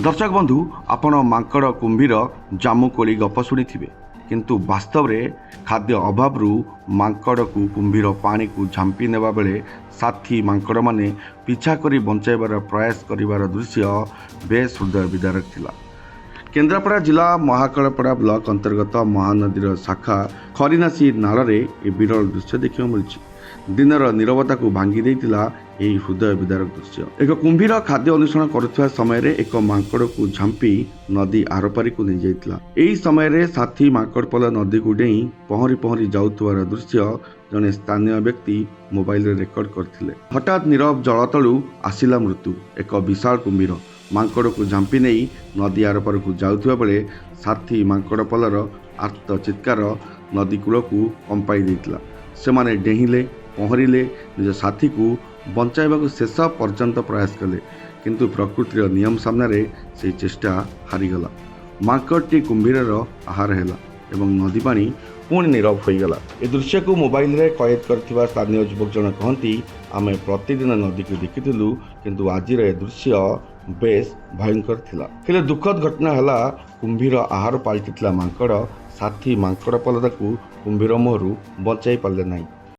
दर्शक बंधु आपण मांकड़ कुंभीर जामुकोली गप शुणी किंतु वास्तव में खाद्य अभाव मांकड़ को कुंभीर पानी को झांपी नेबा बेले साथी मांकड़ माने पिछा करी बंचाइबार प्रयास करिवार दृश्य बेस हृदय विदारक थिला। केन्द्रापड़ा जिला महाकालपड़ा ब्लॉक अंतर्गत महानदीर शाखा खरीनासी नाଳରେ ए विरल दृश्य देखा मिली। दिनर नीरवता को भांगी देइतिला एही हृदय विदारक दृश्य। एक कुंभीर खाद्य अन्वेषण करुवा समय एक मांकड़ को झांपी नदी आरपारी को नहीं जाइतिला। एही समय साथी मांकड़पल नदी को डेई पहरी पहरी जाउथवार दृश्य जने स्थानीय व्यक्ति मोबाइल रे रेकर्ड करथिले। हठात नीरव जल तलू आसिला मृत्यु। एक विशाल कुंभीर मांकड़ को झांपी नहीं नदी आरपार को जाउथवा बेले साथी मांकड़पलर आर्त चित्कार नदी कूल को कंपाई देइतिला। सेमाने डेहिले पहरिले निज साथी को बंचाइबा शेष पर्यंत प्रयास कले किंतु प्रकृतिर नियम सामने से चेष्टा हारीगला। मांकड़टी कुंभीर आहार है एवं नदी पानी पुणी नीरव होईगला। ए दृश्य को मोबाइल रे कैद करथिबा स्थानीय युवक जन कहती आमे प्रतिदिन नदी को देखिथिलु किंतु आजिर ए दृश्य बेस भयंकर थिला। हेले दुखद घटना हला कुंभीर आहार पाल्टिथिला मांकड़ साथी मांकड़ पलदा को कुंभीर मोहरु बंचाई पारले नहीं।